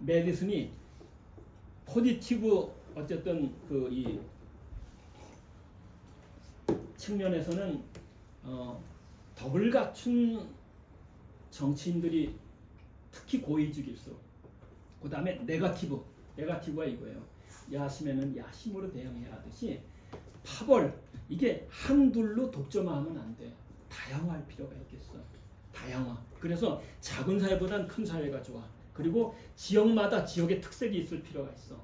메디슨이 포지티브 어쨌든 그 이 측면에서는 덕을 갖춘 정치인들이 특히 고위직일수록, 그 다음에 네거티브가 이거예요. 야심에는 야심으로 대응해야 하듯이 파벌, 이게 한둘로 독점하면 안 돼. 다양화할 필요가 있겠어. 다양화. 그래서 작은 사회보단 큰 사회가 좋아. 그리고 지역마다 지역의 특색이 있을 필요가 있어.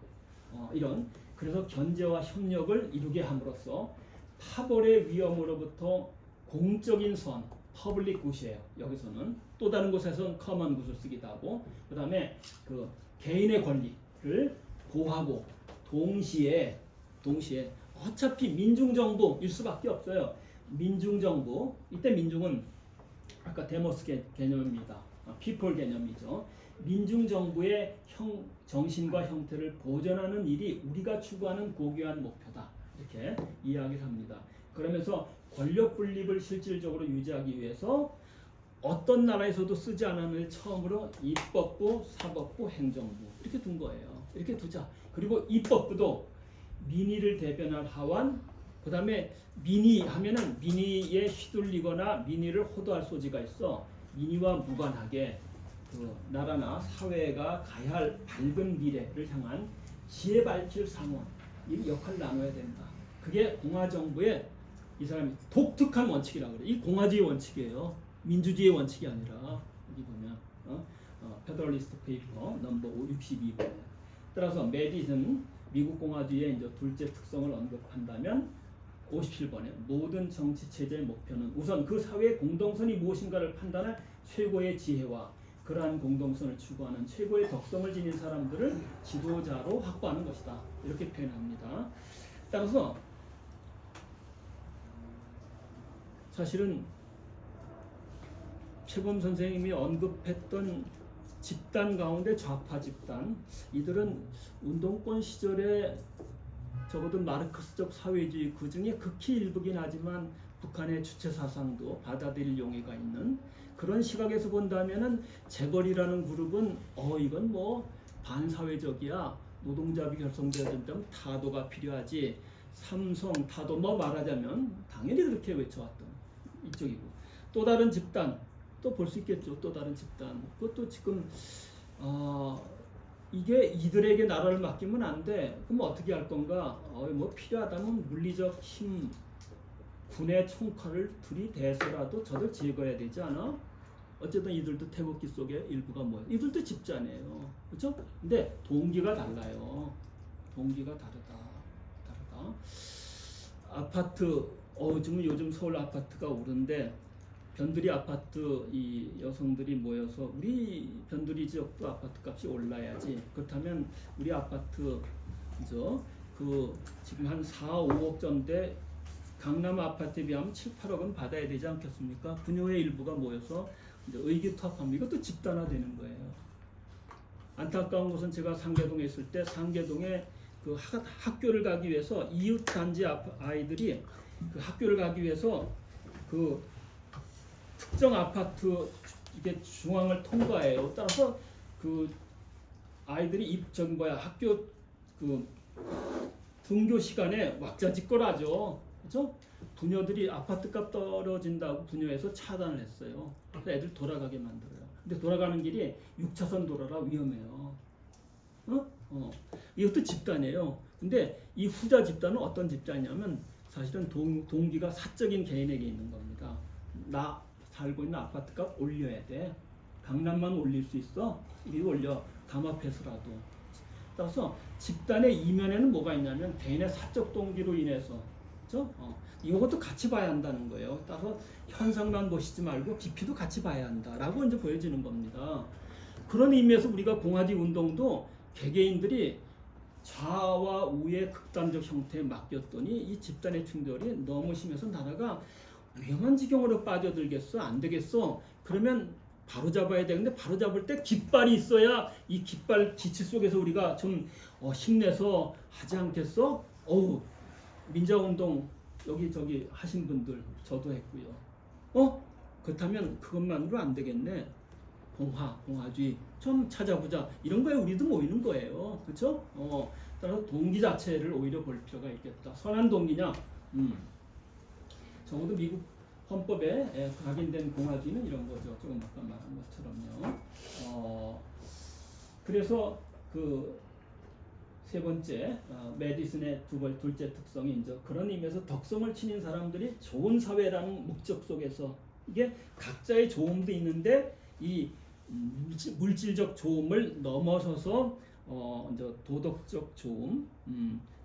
이런, 그래서 견제와 협력을 이루게 함으로써 파벌의 위험으로부터 공적인 선, 퍼블릭 굿이에요. 여기서는 또 다른 곳에서는 커먼 굿을 쓰기도 하고, 그 다음에 그 개인의 권리를 보호하고 동시에 어차피 민중정부일 수밖에 없어요. 민중정부, 이때 민중은 아까 데모스 개념입니다. 피플 개념이죠. 민중정부의 정신과 형태를 보존하는 일이 우리가 추구하는 고귀한 목표다. 이렇게 이야기를 합니다. 그러면서 권력 분립을 실질적으로 유지하기 위해서 어떤 나라에서도 쓰지 않은 처음으로 입법부, 사법부, 행정부 이렇게 둔 거예요. 이렇게 두자. 그리고 입법부도 민의를 대변할 하원, 그 다음에 민의 하면은 민의에 휘둘리거나 민의를 호도할 소지가 있어. 민의와 무관하게 그 나라나 사회가 가야 할 밝은 미래를 향한 지혜 밝힐 상원, 이 역할을 나눠야 된다. 그게 공화정부의 이 사람이 독특한 원칙이라고 그래. 이 공화주의 원칙이에요. 민주주의 원칙이 아니라. 여기 보면 페더럴리스트 페이퍼 넘버 62번에 따라서 메디슨 미국 공화주의의 이제 둘째 특성을 언급한다면 57번에 모든 정치 체제의 목표는 우선 그 사회의 공동선이 무엇인가를 판단할 최고의 지혜와 그러한 공동선을 추구하는 최고의 덕성을 지닌 사람들을 지도자로 확보하는 것이다. 이렇게 표현합니다. 따라서 사실은 최범 선생님이 언급했던 집단 가운데 좌파 집단, 이들은 운동권 시절에 적어도 마르크스적 사회주의 그 중에 극히 일부긴 하지만 북한의 주체 사상도 받아들일 용의가 있는 그런 시각에서 본다면은 재벌이라는 그룹은 이건 뭐 반사회적이야, 노동자비 결성되어야 된다면 타도가 필요하지, 삼성 타도 뭐 말하자면 당연히 그렇게 외쳐왔던 이쪽이고, 또 다른 집단 또 볼 수 있겠죠. 또 다른 집단, 그것도 지금 이게 이들에게 나라를 맡기면 안 돼. 그럼 어떻게 할 건가? 뭐 필요하다면 물리적 힘, 군의 총칼을 들이대서라도 저들 제거해야 되지 않아? 어쨌든 이들도 태극기 속에 일부가 뭐예요? 이들도 집단이에요. 그렇죠? 근데 동기가 달라요. 동기가 다르다. 아파트, 지금 요즘 서울 아파트가 오른데 변두리 아파트 이 여성들이 모여서 우리 변두리 지역도 아파트 값이 올라야지. 그렇다면 우리 아파트 그 지금 한 4, 5억 전대 강남 아파트에 비하면 7, 8억은 받아야 되지 않겠습니까? 부녀의 일부가 모여서 이제 의기투합합니다. 이것도 집단화되는 거예요. 안타까운 것은 제가 상계동에 있을 때 상계동에 그 학교를 가기 위해서 이웃 단지 아이들이 그 학교를 가기 위해서 그 특정 아파트 이게 중앙을 통과해요. 따라서 그 아이들이 학교 그 등교 시간에 왁자지껄하죠. 그렇죠? 부녀들이 아파트값 떨어진다고 부녀에서 차단을 했어요. 그래서 애들 돌아가게 만들어요. 근데 돌아가는 길이 6차선 도로라 위험해요. 이것도 집단이에요. 근데 이 후자 집단은 어떤 집단이냐면 사실은 동기가 사적인 개인에게 있는 겁니다. 나 살고 있는 아파트값 올려야 돼. 강남만 올릴 수 있어? 이리 올려. 담합해서라도. 따라서 집단의 이면에는 뭐가 있냐면 개인의 사적 동기로 인해서, 그렇죠? 이것도 같이 봐야 한다는 거예요. 따라서 현상만 보시지 말고 깊이도 같이 봐야 한다라고 이제 보여지는 겁니다. 그런 의미에서 우리가 공화주의 운동도 개개인들이 좌와 우의 극단적 형태에 맡겼더니 이 집단의 충돌이 너무 심해서 나라가 위험한 지경으로 빠져들겠어? 안 되겠어? 그러면 바로 잡아야 되는데 바로 잡을 때 깃발이 있어야 이 깃발 지치 속에서 우리가 좀 힘내서 하지 않겠어? 민자운동 여기저기 하신 분들 저도 했고요. 그렇다면 그것만으로 안 되겠네. 공화주의 좀 찾아보자. 이런 거에 우리도 모이는 거예요. 그렇죠? 따라서 동기 자체를 오히려 볼 필요가 있겠다. 선한 동기냐? 적어도 미국 헌법에 각인된 공화주의는 이런 거죠. 조금 아까 말한 것처럼요. 그래서 그 세 번째 메디슨의 둘째 특성이 이제 그런 의미에서 덕성을 지닌 사람들이 좋은 사회라는 목적 속에서 이게 각자의 좋음도 있는데 이 물질적 좋음을 넘어서서 이제 도덕적 좋음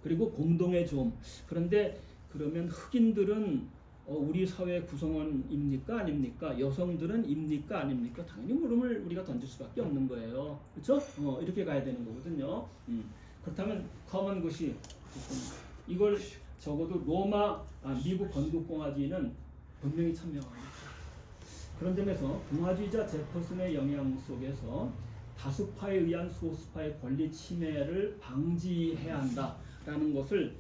그리고 공동의 좋음. 그런데 그러면 흑인들은 우리 사회 구성원입니까 아닙니까? 여성들은 입니까 아닙니까? 당연히 물음을 우리가 던질 수밖에 없는 거예요. 그렇죠? 이렇게 가야 되는 거거든요. 그렇다면 커먼 굿이 이걸 적어도 미국 건국공화주의는 분명히 천명합니다. 그런 점에서 공화주의자 제퍼슨의 영향 속에서 다수파에 의한 소수파의 권리 침해를 방지해야 한다라는 것을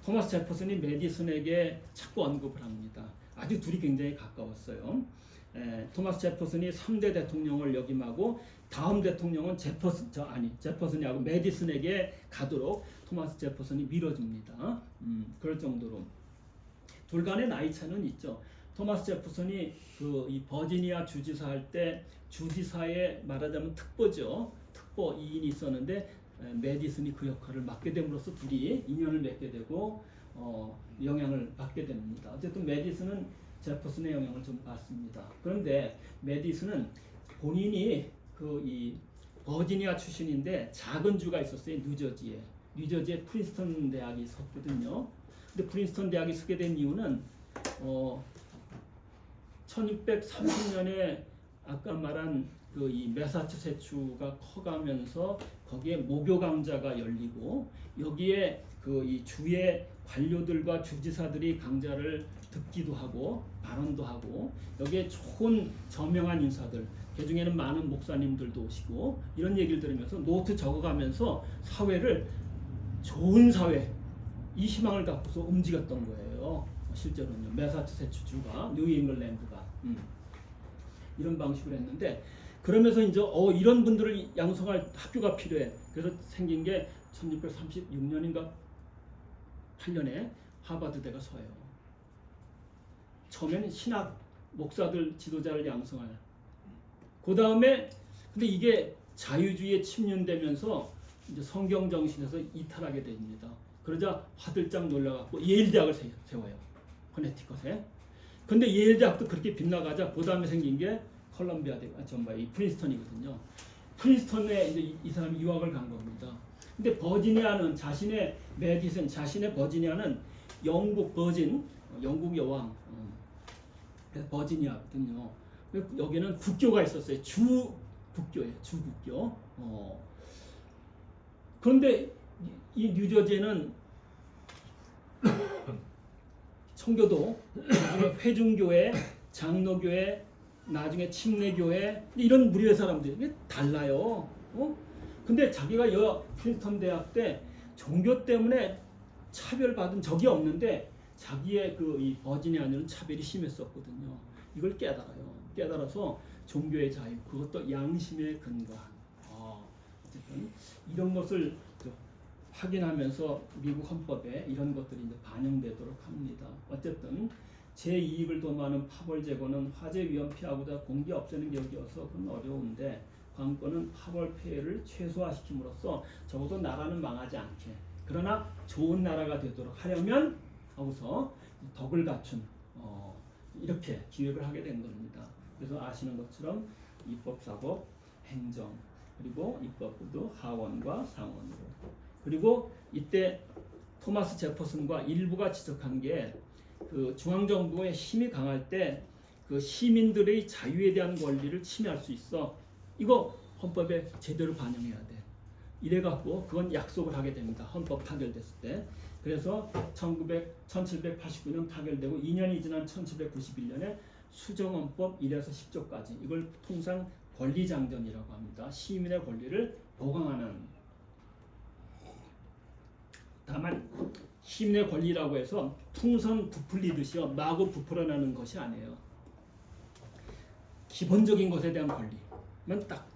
토마스 제퍼슨이 메디슨에게 자꾸 언급을 합니다. 아주 둘이 굉장히 가까웠어요. 토마스 제퍼슨이 3대 대통령을 역임하고 다음 대통령은 제퍼슨이하고 메디슨에게 가도록 토마스 제퍼슨이 밀어줍니다. 그럴 정도로 둘 간의 나이 차는 있죠. 토마스 제퍼슨이 이 버지니아 주지사 할 때 주지사의 말하자면 특보죠. 특보 2인이 있었는데 메디슨이 그 역할을 맡게 됨으로써 둘이 인연을 맺게 되고 영향을 받게 됩니다. 어쨌든 메디슨은 제퍼슨의 영향을 좀 받습니다. 그런데 메디슨은 본인이 이 버지니아 출신인데 작은 주가 있었어요. 뉴저지에 프린스턴 대학이 있었거든요. 근데 프린스턴 대학이 서게 된 이유는 1630년에 아까 말한 이 매사추세츠가 커가면서 거기에 모교 강좌가 열리고 여기에 이 주의 관료들과 주지사들이 강좌를 듣기도 하고 발언도 하고 여기에 좋은 저명한 인사들 그중에는 많은 목사님들도 오시고 이런 얘기를 들으면서 노트 적어가면서 사회를 좋은 사회 이 희망을 갖고서 움직였던 거예요. 실제로는요. 매사추세츠 주가 뉴잉글랜드가 이런 방식으로 했는데 그러면서 이제 이런 분들을 양성할 학교가 필요해. 그래서 생긴 게 1636년인가 8년에 하버드대가 서요. 처음에는 신학 목사들 지도자를 양성할. 그 다음에 근데 이게 자유주의에 침륜되면서 이제 성경 정신에서 이탈하게 됩니다. 그러자 화들짝 놀라갖고 예일 대학을 세워요. 커네티컷에. 근데 예일 대학도 그렇게 빗나가자 그 다음에 생긴 게 컬럼비아 대학, 이 프린스턴이거든요. 프린스턴에 이제 이 사람이 유학을 간 겁니다. 근데 버지니아는 자신의 버지니아는 영국 영국 여왕, 버지니아거든요. 여기는 국교가 있었어요. 주국교예요. 주국교. 그런데 이 뉴저지에는 청교도, 회중교회, 장로교회, 나중에 침례교회 이런 무리의 사람들이 이게 달라요. 근데 자기가 프린스턴 대학 때 종교 때문에 차별받은 적이 없는데 자기의 이 버지니아는 차별이 심했었거든요. 이걸 깨달아서 종교의 자유, 그것도 양심에 근거한. 어쨌든 이런 것을 확인하면서 미국 헌법에 이런 것들이 이제 반영되도록 합니다. 어쨌든 제 이익을 도모하는 파벌 제거는 화재 위험 피하고자 공기 없애는 격이어서 그건 어려운데 관건은 파벌 폐해를 최소화시킴으로써 적어도 나라는 망하지 않게 그러나 좋은 나라가 되도록 하려면 하고서 덕을 갖춘 이렇게 기획을 하게 된 겁니다. 그래서 아시는 것처럼 입법, 사법, 행정 그리고 입법부도 하원과 상원으로 그리고 이때 토마스 제퍼슨과 일부가 지적한 게 중앙정부의 힘이 강할 때 시민들의 자유에 대한 권리를 침해할 수 있어. 이거 헌법에 제대로 반영해야 돼. 이래갖고 그건 약속을 하게 됩니다. 헌법 타결됐을 때. 그래서 1789년 타결되고 2년이 지난 1791년에 수정헌법 1에서 10조까지 이걸 통상 권리장전이라고 합니다. 시민의 권리를 보강하는. 다만 시민의 권리라고 해서 풍선 부풀리듯이요 마구 부풀어나는 것이 아니에요. 기본적인 것에 대한 권리만 딱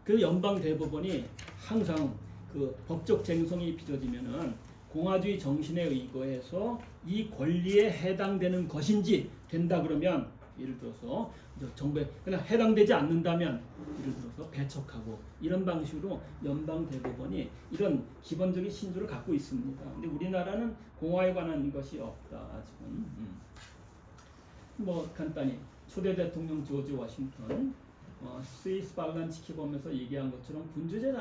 그래서 연방 대법원이 항상 그 법적 쟁송이 빚어지면은 공화주의 정신에 의거해서 이 권리에 해당되는 것인지 된다 그러면 예를 들어서 정부에 그냥 해당되지 않는다면 예를 들어서 배척하고 이런 방식으로 연방 대법원이 이런 기본적인 신조를 갖고 있습니다. 근데 우리나라는 공화에 관한 것이 없다 아직은. 뭐 간단히 초대 대통령 조지 워싱턴 스위스 반란 지켜보면서 얘기한 것처럼 군주제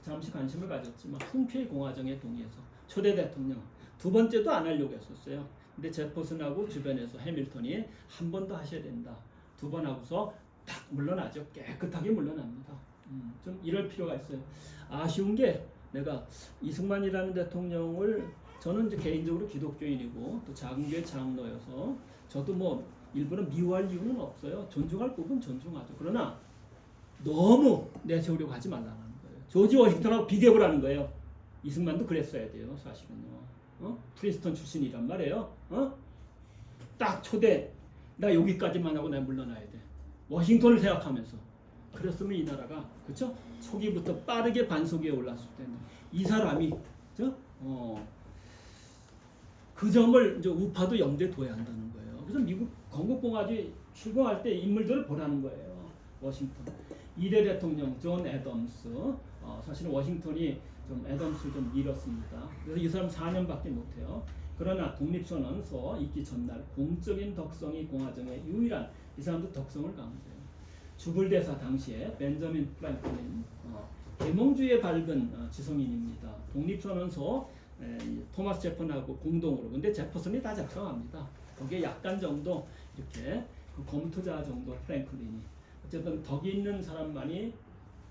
잠시 관심을 가졌지만 흔쾌히 공화정에 동의해서 초대 대통령 두 번째도 안 하려고 했었어요. 근데 제퍼슨하고 주변에서 해밀턴이 한 번 더 하셔야 된다. 두 번 하고서 딱 물러나죠. 깨끗하게 물러납니다. 좀 이럴 필요가 있어요. 아쉬운 게 내가 이승만이라는 대통령을 저는 이제 개인적으로 기독교인이고 또 작은교회 장로여서 저도 뭐 일부러 미워할 이유는 없어요. 존중할 부분 존중하죠. 그러나 너무 내세우려고 하지 말라는 거예요. 조지 워싱턴하고 비교를 하는 거예요. 이승만도 그랬어야 돼요. 사실은요. 프린스턴 출신이란 말이에요. 딱 초대 나 여기까지만 하고 나 물러나야 돼. 워싱턴을 생각하면서. 그랬으면 이 나라가 그렇죠? 초기부터 빠르게 반석에 올랐을 때는 이 사람이 그렇죠? 그 점을 이제 우파도 염두에 둬야 한다는 거예요. 그래서 미국 건국공화주의 출범할 때 인물들을 보라는 거예요. 워싱턴 2대 대통령 존 애덤스 사실은 워싱턴이 좀 애덤스를 좀 밀었습니다. 그래서 이 사람 4년밖에 못해요. 그러나 독립선언서 있기 전날 공적인 덕성이 공화정의 유일한 이 사람도 덕성을 강조해요. 주불대사 당시에 벤저민 프랭클린 계몽주의에 밝은 지성인입니다. 독립선언서 토마스 제퍼슨하고 공동으로 근데 제퍼슨이 다 작성합니다. 거기에 약간 정도 이렇게 그 검토자 정도 프랭클린이 어쨌든 덕이 있는 사람만이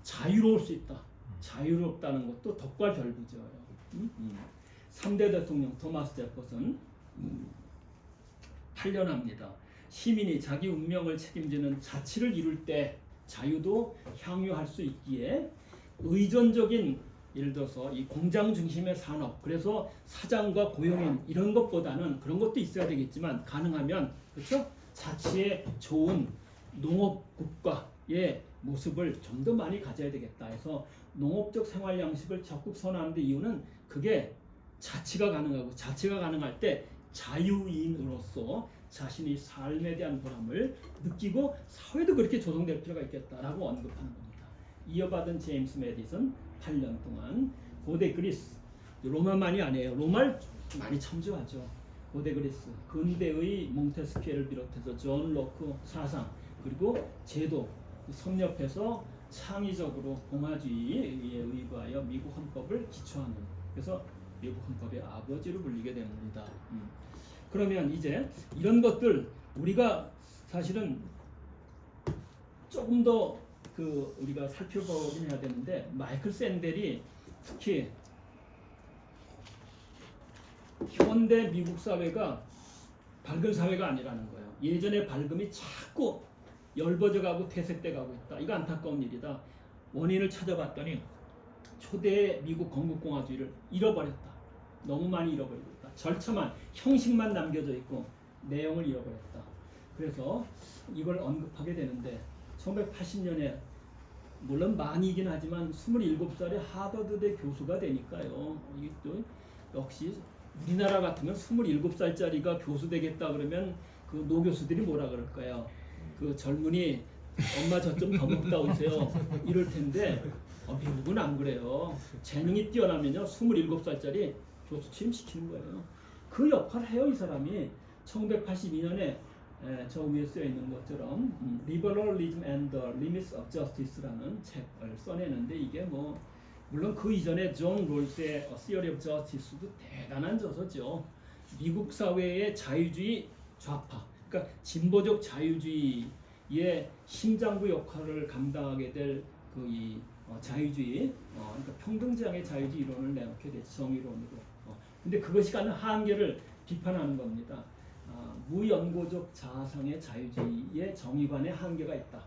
자유로울 수 있다. 자유롭다는 것도 덕과 결부져요. 3대 대통령 토마스 제퍼슨 8년합니다. 시민이 자기 운명을 책임지는 자치를 이룰 때 자유도 향유할 수 있기에 의존적인 예를 들어서 이 공장 중심의 산업 그래서 사장과 고용인 이런 것보다는 그런 것도 있어야 되겠지만 가능하면 그렇죠? 자치의 좋은 농업국가의 모습을 좀 더 많이 가져야 되겠다 해서 농업적 생활 양식을 적극 선호하는 데 이유는 그게 자치가 가능하고 자치가 가능할 때 자유인으로서 자신이 삶에 대한 보람을 느끼고 사회도 그렇게 조성될 필요가 있겠다라고 언급하는 겁니다. 이어받은 제임스 메디슨 8년 동안 고대 그리스 로마만이 아니에요. 로마를 많이 참조하죠. 고대 그리스 근대의 몽테스키에를 비롯해서 존 로크 사상 그리고 제도 섭렵해서 창의적으로 공화주의에 의거하여 미국 헌법을 기초하는 그래서 미국 헌법의 아버지로 불리게 됩니다. 그러면 이제 이런 것들 우리가 사실은 조금 더 우리가 살펴보긴 해야 되는데 마이클 샌델이 특히 현대 미국 사회가 밝은 사회가 아니라는 거예요. 예전의 밝음이 자꾸 열버져가고 퇴색돼가고 있다. 이거 안타까운 일이다. 원인을 찾아봤더니 초대 미국 건국공화주의를 잃어버렸다. 너무 많이 잃어버리고 있다. 절차만 형식만 남겨져 있고 내용을 잃어버렸다. 그래서 이걸 언급하게 되는데 1980년에 물론 많이긴 하지만 27살에 하버드대 교수가 되니까요. 이게 또 역시 우리나라 같으면 27살짜리가 교수 되겠다 그러면 그 노교수들이 뭐라 그럴까요? 그 젊은이 엄마 저 좀 더 먹다 오세요. 이럴 텐데 미국은 안 그래요. 재능이 뛰어나면요 27살짜리 교수 취임시키는 거예요. 그 역할을 해요. 이 사람이 1982년에 저 위에 쓰여 있는 것처럼 Liberalism and the Limits of Justice라는 책을 써내는데 이게 뭐 물론 그 이전에 존 롤스의 Theory of Justice도 대단한 저서죠. 미국 사회의 자유주의 좌파, 그러니까 진보적 자유주의의 심장부 역할을 감당하게 될 그 이 자유주의, 그러니까 평등지향의 자유주의 이론을 내놓게 됐죠. 정의론으로. 근데 그것이 갖는 한계를 비판하는 겁니다. 무연고적 자아상의 자유주의의 정의관의 한계가 있다.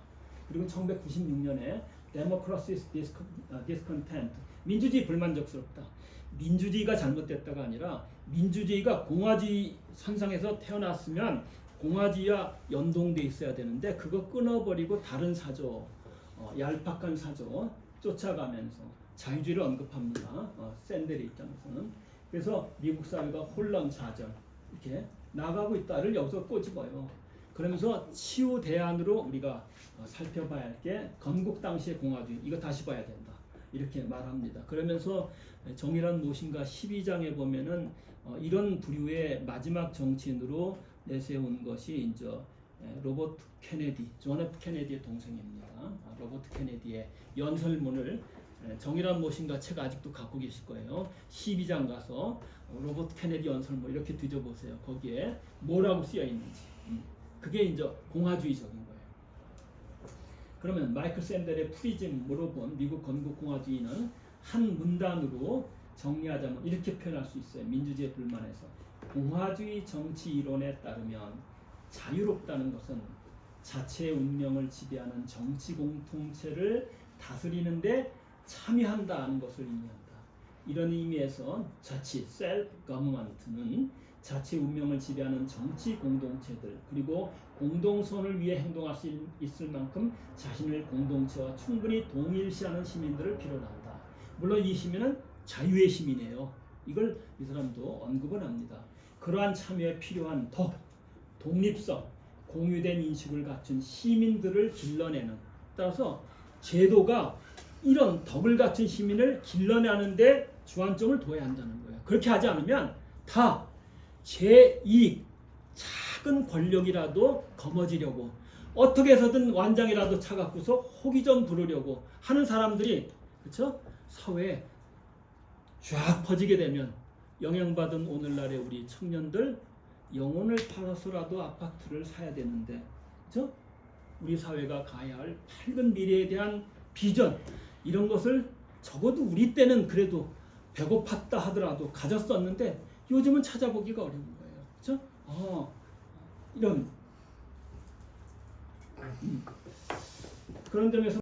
그리고 1996년에 Democracy's Discontent, 민주주의 불만족스럽다. 민주주의가 잘못됐다가 아니라 민주주의가 공화주의 선상에서 태어났으면 공화주의와 연동돼 있어야 되는데 그거 끊어버리고 다른 사조, 얄팍한 사조, 쫓아가면서 자유주의를 언급합니다. 샌델의 입장에서는. 그래서 미국 사회가 혼란좌절 이렇게 나가고 있다를 여기서 꼬집어요. 그러면서 치유 대안으로 우리가 살펴봐야 할 게 건국 당시의 공화주의, 이거 다시 봐야 된다, 이렇게 말합니다. 그러면서 정의란 무엇인가 12장에 보면은 이런 부류의 마지막 정치인으로 내세운 것이 이제 로버트 케네디, 존 F 케네디의 동생입니다. 로버트 케네디의 연설문을 정의란 무엇인가 책 아직도 갖고 계실 거예요. 12장 가서 로버트 케네디 연설문 이렇게 뒤져보세요. 거기에 뭐라고 쓰여 있는지. 그게 이제 공화주의적인 거예요. 그러면 마이클 샌델의 프리즘으로 본 미국 건국공화주의는 한 문단으로 정리하자면 이렇게 표현할 수 있어요. 민주주의에 불만해서 공화주의 정치 이론에 따르면 자유롭다는 것은 자체의 운명을 지배하는 정치 공통체를 다스리는데 참여한다는 것을 의미한다. 이런 의미에서 자치, self-government는 자체 운명을 지배하는 정치 공동체들 그리고 공동선을 위해 행동할 수 있을 만큼 자신을 공동체와 충분히 동일시하는 시민들을 필요한다. 물론 이 시민은 자유의 시민이에요. 이걸 이 사람도 언급을 합니다. 그러한 참여에 필요한 덕, 독립성, 공유된 인식을 갖춘 시민들을 길러내는, 따라서 제도가 이런 덕을 갖춘 시민을 길러내는데 주안점을 둬야 한다는 거예요. 그렇게 하지 않으면 다 제 이익, 작은 권력이라도 거머쥐려고 어떻게 해서든 완장이라도 차갖고서 호기 좀 부르려고 하는 사람들이, 그렇죠? 사회에 쫙 퍼지게 되면 영향받은 오늘날의 우리 청년들 영혼을 팔아서라도 아파트를 사야 되는데, 그렇죠? 우리 사회가 가야 할 밝은 미래에 대한 비전, 이런 것을 적어도 우리 때는 그래도 배고팠다 하더라도 가졌었는데 요즘은 찾아보기가 어려운 거예요. 그렇죠? 이런 그런 점에서